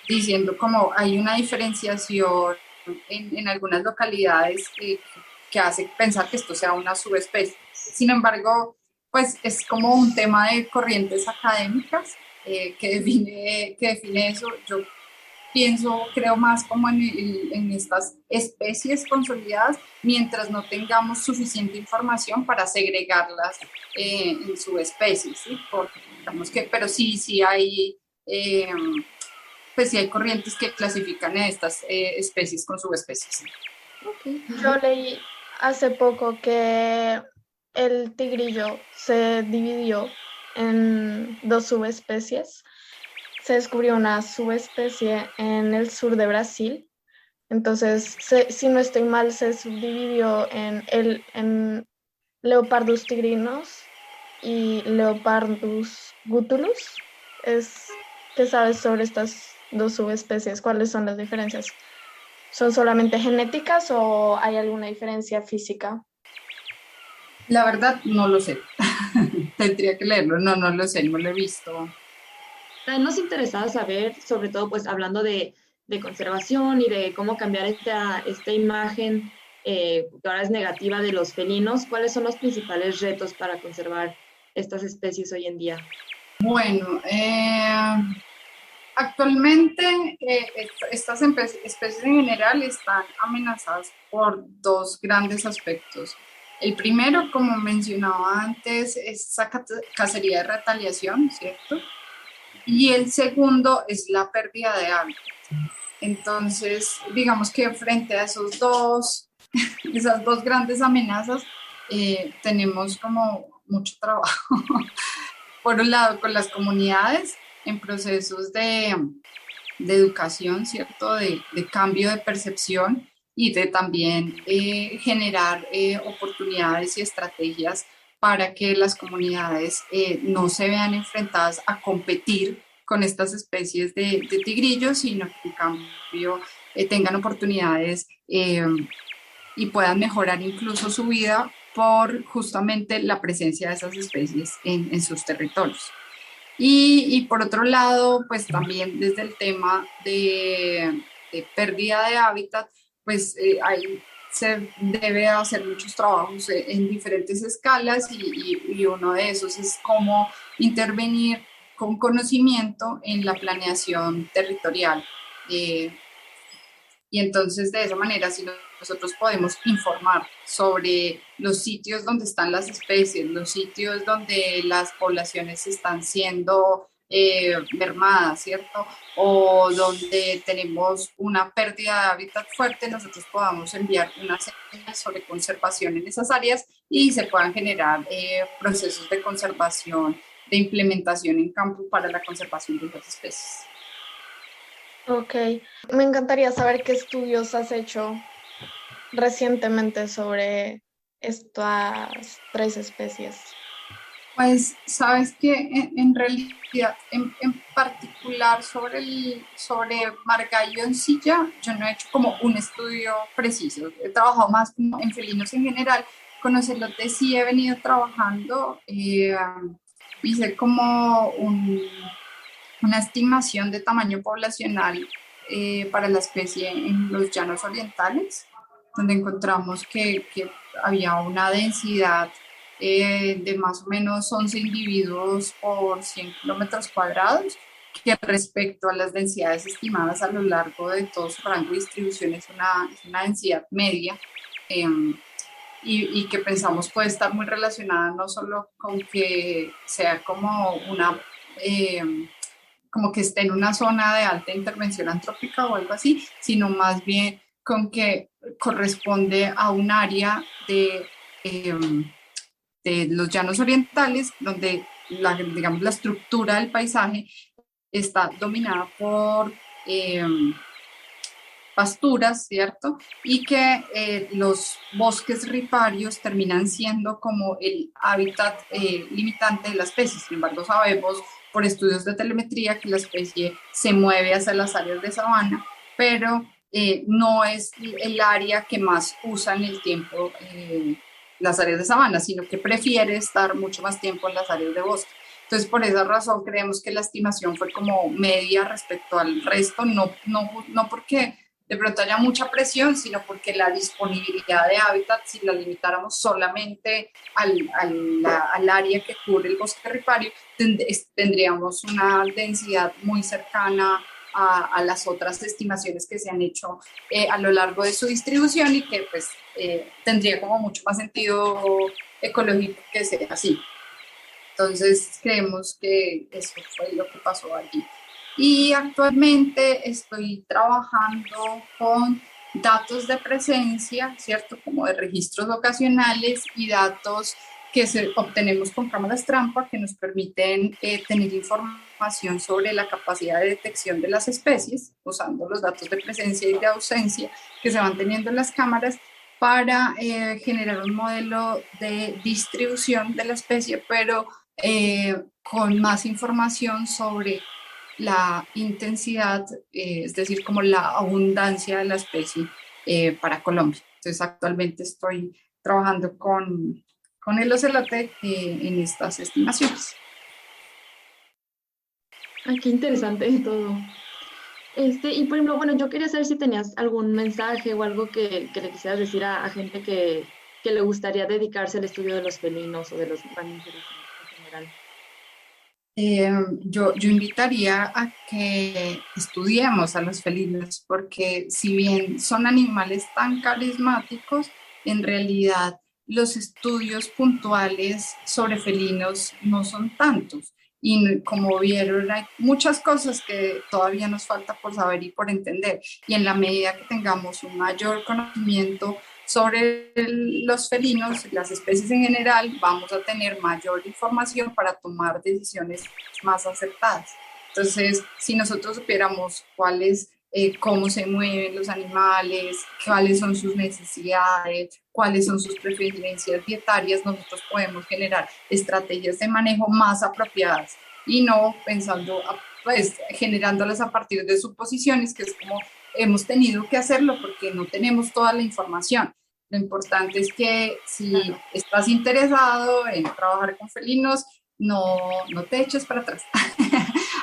diciendo como hay una diferenciación en algunas localidades que hace pensar que esto sea una subespecie. Sin embargo, pues es como un tema de corrientes académicas que define eso. Yo creo más como en estas especies consolidadas, mientras no tengamos suficiente información para segregarlas en subespecies, ¿sí? Pero sí hay, pues sí hay corrientes que clasifican a estas especies con subespecies. Okay. Yo leí hace poco que el tigrillo se dividió en dos subespecies. Se descubrió una subespecie en el sur de Brasil Entonces, si no estoy mal, se subdividió en Leopardus tigrinus y Leopardus gutulus. ¿Qué sabes sobre estas dos subespecies? ¿Cuáles son las diferencias? ¿Son solamente genéticas o hay alguna diferencia física? La verdad, no lo sé. Tendría que leerlo. No, no lo sé, no lo he visto. También nos interesaba saber, sobre todo pues hablando de conservación y de cómo cambiar esta imagen que ahora es negativa de los felinos, ¿cuáles son los principales retos para conservar estas especies hoy en día? Bueno, actualmente estas especies en general están amenazadas por dos grandes aspectos. El primero, como mencionaba antes, es esa cacería de retaliación, ¿cierto? Y el segundo es la pérdida de hábitat. Entonces, digamos que frente a esas dos grandes amenazas, tenemos como mucho trabajo. Por un lado, con las comunidades en procesos de educación, ¿cierto? De cambio de percepción y de también generar oportunidades y estrategias para que las comunidades no se vean enfrentadas a competir con estas especies de tigrillos, sino que en cambio tengan oportunidades y puedan mejorar incluso su vida por justamente la presencia de esas especies en sus territorios. Y por otro lado, pues también desde el tema de pérdida de hábitat, pues ahí se debe hacer muchos trabajos en diferentes escalas y uno de esos es cómo intervenir con conocimiento en la planeación territorial. Eh, y entonces de esa manera, si nosotros podemos informar sobre los sitios donde están las especies, los sitios donde las poblaciones están siendo mermadas, ¿cierto? O donde tenemos una pérdida de hábitat fuerte, nosotros podamos enviar una señal sobre conservación en esas áreas y se puedan generar procesos de conservación, de implementación en campo para la conservación de las especies. Ok, me encantaría saber qué estudios has hecho recientemente sobre estas tres especies. Pues sabes que en realidad, en particular sobre Margallo en silla, yo no he hecho como un estudio preciso. He trabajado más como en felinos en general. Con ocelote sí he venido trabajando. Hice como una estimación de tamaño poblacional para la especie en los llanos orientales, donde encontramos que había una densidad de más o menos 11 individuos por 100 kilómetros cuadrados, que respecto a las densidades estimadas a lo largo de todo su rango de distribución es una densidad media. Eh, y que pensamos puede estar muy relacionada no solo con que sea como eh, como que esté en una zona de alta intervención antrópica o algo así, sino más bien con que corresponde a un área eh, de los llanos orientales donde digamos, la estructura del paisaje está dominada por pasturas, ¿cierto? Y que los bosques riparios terminan siendo como el hábitat limitante de la especie. Sin embargo, sabemos por estudios de telemetría que la especie se mueve hacia las áreas de sabana, pero no es el área que más usa en el tiempo las áreas de sabana, sino que prefiere estar mucho más tiempo en las áreas de bosque. Entonces, por esa razón creemos que la estimación fue como media respecto al resto, no porque de pronto haya mucha presión, sino porque la disponibilidad de hábitat, si la limitáramos solamente al área que cubre el bosque ripario, tendríamos una densidad muy cercana a las otras estimaciones que se han hecho a lo largo de su distribución y que pues tendría como mucho más sentido ecológico que sea así. Entonces creemos que eso fue lo que pasó allí. Y actualmente estoy trabajando con datos de presencia, ¿cierto? Como de registros ocasionales y datos que obtenemos con cámaras trampa que nos permiten tener información sobre la capacidad de detección de las especies, usando los datos de presencia y de ausencia que se van teniendo en las cámaras para generar un modelo de distribución de la especie, pero con más información sobre la intensidad, es decir, como la abundancia de la especie para Colombia. Entonces, actualmente estoy trabajando con el ocelote en estas estimaciones. Ay, qué interesante todo. Y por ejemplo, bueno, yo quería saber si tenías algún mensaje o algo que le quisieras decir a gente que le gustaría dedicarse al estudio de los felinos o de los mamíferos en general. Yo invitaría a que estudiemos a los felinos, porque si bien son animales tan carismáticos, en realidad los estudios puntuales sobre felinos no son tantos. Y como vieron, hay muchas cosas que todavía nos falta por saber y por entender. Y en la medida que tengamos un mayor conocimiento sobre los felinos, las especies en general, vamos a tener mayor información para tomar decisiones más acertadas. Entonces, si nosotros supiéramos cómo se mueven los animales, cuáles son sus necesidades, cuáles son sus preferencias dietarias, nosotros podemos generar estrategias de manejo más apropiadas y no pensando, pues, generándolas a partir de suposiciones, que es como hemos tenido que hacerlo porque no tenemos toda la información. Lo importante es que si estás interesado en trabajar con felinos, no te eches para atrás.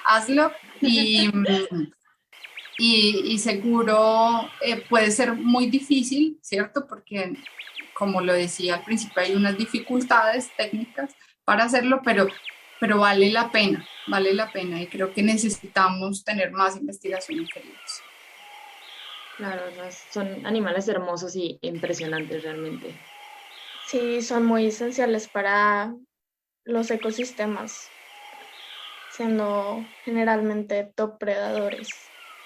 Hazlo y seguro puede ser muy difícil, ¿cierto? Porque, como lo decía al principio, hay unas dificultades técnicas para hacerlo, pero vale la pena y creo que necesitamos tener más investigación en felinos. Claro, no, son animales hermosos y impresionantes realmente. Sí, son muy esenciales para los ecosistemas, siendo generalmente top predadores.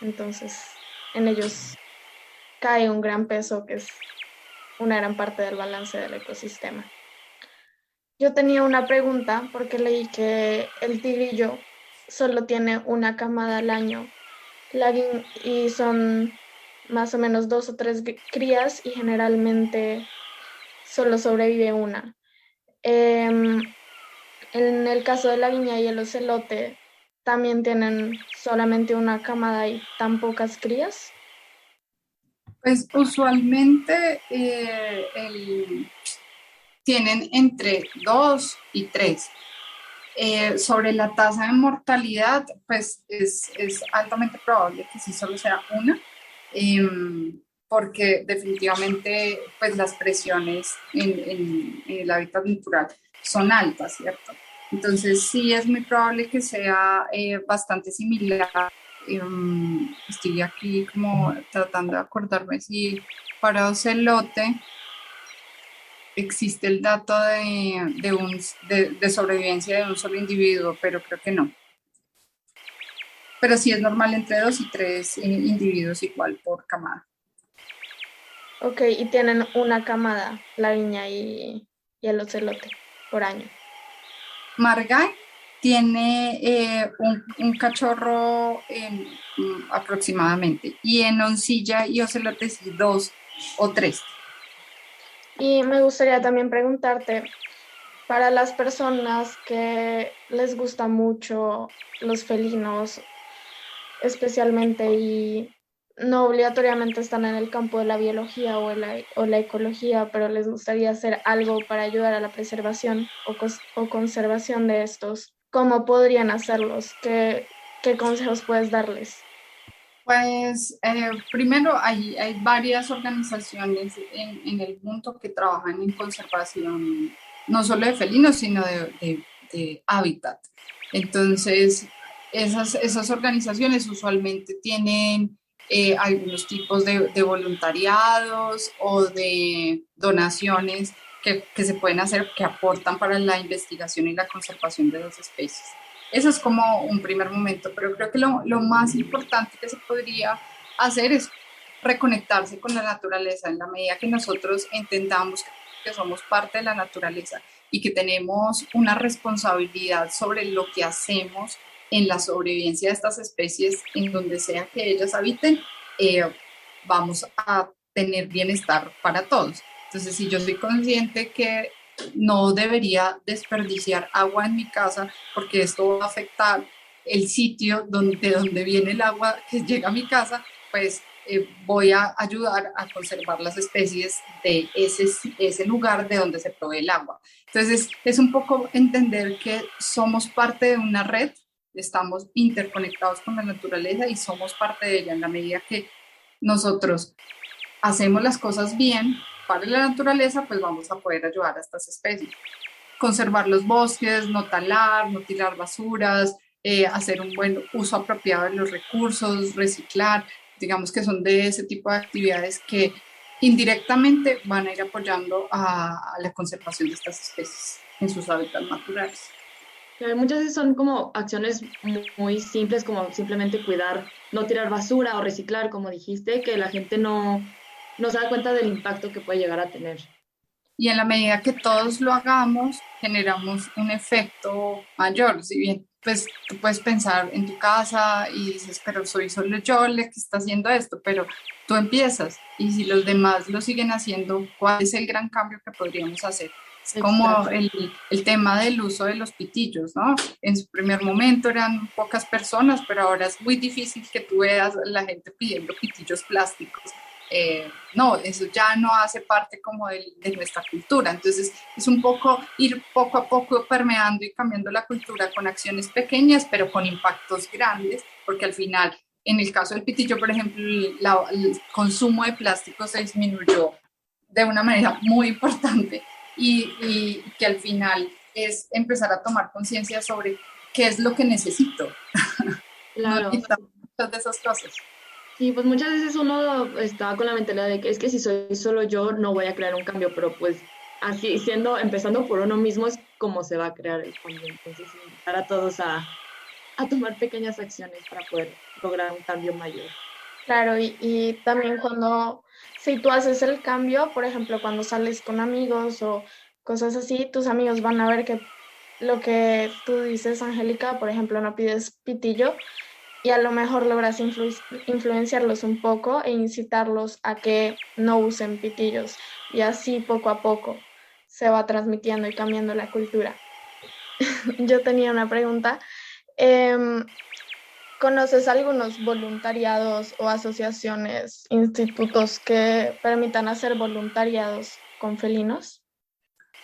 Entonces, en ellos cae un gran peso que es una gran parte del balance del ecosistema. Yo tenía una pregunta porque leí que el tigrillo solo tiene una camada al año y son más o menos 2 o 3 crías y generalmente solo sobrevive una. En el caso de la guiña y el ocelote, ¿también tienen solamente una camada y tan pocas crías? Pues usualmente tienen entre 2 y 3. Sobre la tasa de mortalidad, pues es altamente probable que sí solo sea una, porque definitivamente pues las presiones en el hábitat natural son altas, ¿cierto? Entonces sí es muy probable que sea bastante similar. Estoy aquí como tratando de acordarme si para ocelote existe el dato de sobrevivencia de un solo individuo, pero creo que no. Pero sí es normal entre 2 y 3 individuos igual por camada. Ok, y tienen una camada, la guiña y el ocelote, por año. Margay tiene un cachorro aproximadamente, y en oncilla y ocelote sí 2 o 3. Y me gustaría también preguntarte, para las personas que les gustan mucho los felinos, especialmente y no obligatoriamente están en el campo de la biología o la ecología, pero les gustaría hacer algo para ayudar a la preservación o conservación de estos, ¿cómo podrían hacerlos? ¿Qué consejos puedes darles? Pues primero hay varias organizaciones en el mundo que trabajan en conservación, no solo de felinos, sino de hábitat. Entonces, esas organizaciones usualmente tienen algunos tipos de voluntariados o de donaciones que se pueden hacer, que aportan para la investigación y la conservación de las especies. Eso es como un primer momento, pero creo que lo más importante que se podría hacer es reconectarse con la naturaleza en la medida que nosotros entendamos que somos parte de la naturaleza y que tenemos una responsabilidad sobre lo que hacemos en la sobrevivencia de estas especies en donde sea que ellas habiten, vamos a tener bienestar para todos. Entonces, si yo soy consciente que no debería desperdiciar agua en mi casa porque esto va a afectar el sitio de donde viene el agua que llega a mi casa, pues voy a ayudar a conservar las especies de ese lugar de donde se provee el agua. Entonces, es un poco entender que somos parte de una red, estamos interconectados con la naturaleza y somos parte de ella en la medida que nosotros hacemos las cosas bien para la naturaleza, pues vamos a poder ayudar a estas especies. Conservar los bosques, no talar, no tirar basuras, hacer un buen uso apropiado de los recursos, reciclar, digamos que son de ese tipo de actividades que indirectamente van a ir apoyando a la conservación de estas especies en sus hábitats naturales. Muchas veces son como acciones muy simples, como simplemente cuidar, no tirar basura o reciclar, como dijiste, que la gente no se da cuenta del impacto que puede llegar a tener. Y en la medida que todos lo hagamos, generamos un efecto mayor. Si bien, pues tú puedes pensar en tu casa y dices, pero soy solo yo el que está haciendo esto, pero tú empiezas y si los demás lo siguen haciendo, ¿cuál es el gran cambio que podríamos hacer? Es como el tema del uso de los pitillos, ¿no? En su primer momento eran pocas personas, pero ahora es muy difícil que tú veas a la gente pidiendo pitillos plásticos. No, eso ya no hace parte como de nuestra cultura. Entonces es un poco ir poco a poco permeando y cambiando la cultura con acciones pequeñas, pero con impactos grandes, porque al final, en el caso del pitillo, por ejemplo, el consumo de plástico se disminuyó de una manera muy importante y que al final es empezar a tomar conciencia sobre qué es lo que necesito. Claro. No necesitamos muchas de esas cosas. Sí, pues muchas veces uno está con la mentalidad de que es que si soy solo yo no voy a crear un cambio, pero pues así empezando por uno mismo es como se va a crear el cambio. Entonces, invitar a todos a tomar pequeñas acciones para poder lograr un cambio mayor. Claro, y también si tú haces el cambio, por ejemplo, cuando sales con amigos o cosas así, tus amigos van a ver que lo que tú dices, Angélica, por ejemplo, no pides pitillo y a lo mejor logras influenciarlos un poco e incitarlos a que no usen pitillos y así poco a poco se va transmitiendo y cambiando la cultura. Yo tenía una pregunta. ¿Conoces algunos voluntariados o asociaciones, institutos que permitan hacer voluntariados con felinos?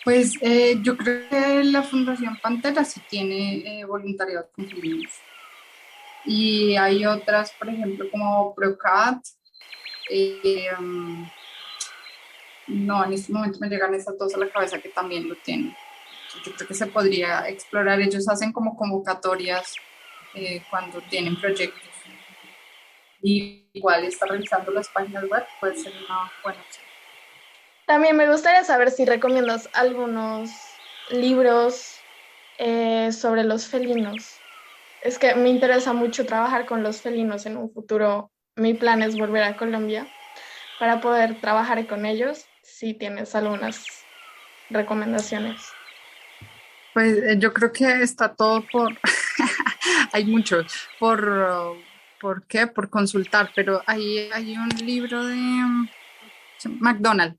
Pues yo creo que la Fundación Pantera sí tiene voluntariado con felinos. Y hay otras, por ejemplo, como Procat. No, en este momento me llegan estas dos a la cabeza que también lo tienen. Yo creo que se podría explorar. Ellos hacen como convocatorias cuando tienen proyectos. Y igual estar revisando las páginas web puede ser una buena opción. También me gustaría saber si recomiendas algunos libros sobre los felinos. Es que me interesa mucho trabajar con los felinos en un futuro. Mi plan es volver a Colombia para poder trabajar con ellos. Si tienes algunas recomendaciones. Pues yo creo que está todo por, hay muchos, ¿por qué? Por consultar, pero hay un libro de McDonald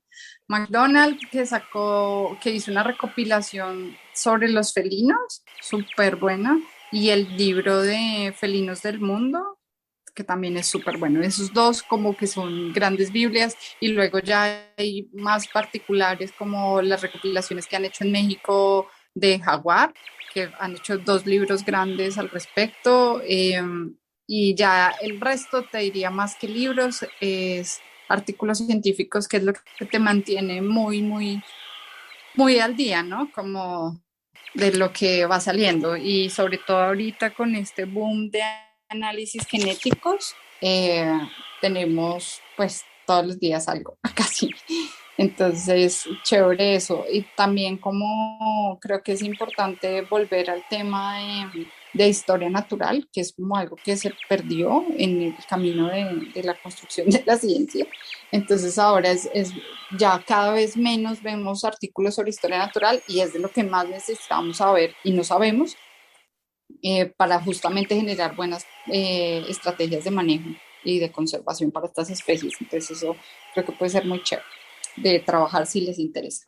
que hizo una recopilación sobre los felinos, súper buena, y el libro de Felinos del Mundo, que también es súper bueno. Esos dos como que son grandes Biblias y luego ya hay más particulares como las recopilaciones que han hecho en México de Jaguar, que han hecho dos libros grandes al respecto y ya el resto te diría más que libros es artículos científicos, que es lo que te mantiene muy al día, ¿no? Como de lo que va saliendo y sobre todo ahorita con este boom de análisis genéticos, tenemos pues todos los días algo, casi. Entonces, chévere eso. Y también como creo que es importante volver al tema de historia natural, que es como algo que se perdió en el camino de la construcción de la ciencia. Entonces ahora ya cada vez menos vemos artículos sobre historia natural y es de lo que más necesitamos saber y no sabemos para justamente generar buenas estrategias de manejo y de conservación para estas especies. Entonces eso creo que puede ser muy chévere de trabajar si les interesa.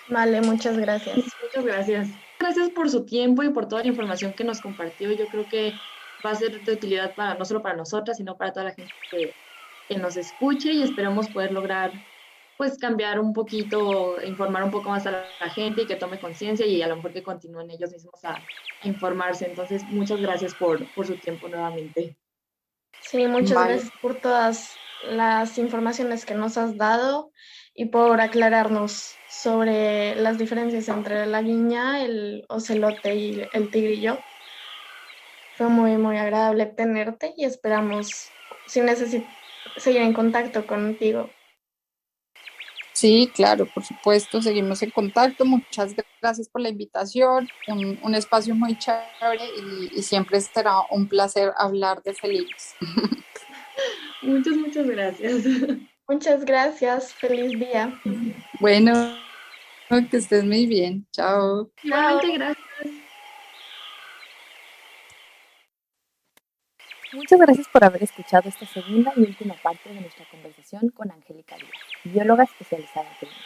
Vale, muchas gracias. Muchas gracias. Gracias por su tiempo y por toda la información que nos compartió. Yo creo que va a ser de utilidad para, no solo para nosotras, sino para toda la gente que nos escuche y esperamos poder lograr pues cambiar un poquito, informar un poco más a la gente y que tome conciencia y a lo mejor que continúen ellos mismos a informarse. Entonces, muchas gracias por su tiempo nuevamente. Sí, muchas Vale. gracias por todas las informaciones que nos has dado y por aclararnos sobre las diferencias entre la guiña, el ocelote y el tigrillo. Fue muy, muy agradable tenerte y esperamos, si seguir en contacto contigo. Sí, claro, por supuesto, seguimos en contacto. Muchas gracias por la invitación, un espacio muy chévere y siempre será un placer hablar de felinos. Muchas gracias. Muchas gracias, feliz día. Bueno, que estés muy bien. Chao. Igualmente, gracias. Muchas gracias por haber escuchado esta segunda y última parte de nuestra conversación con Angélica Díaz, bióloga especializada en felinos.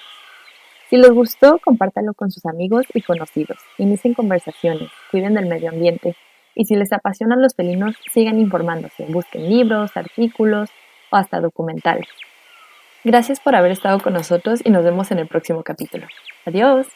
Si les gustó, compártanlo con sus amigos y conocidos, inicien conversaciones, cuiden del medio ambiente y si les apasionan los felinos, sigan informándose, busquen libros, artículos o hasta documentales. Gracias por haber estado con nosotros y nos vemos en el próximo capítulo. Adiós.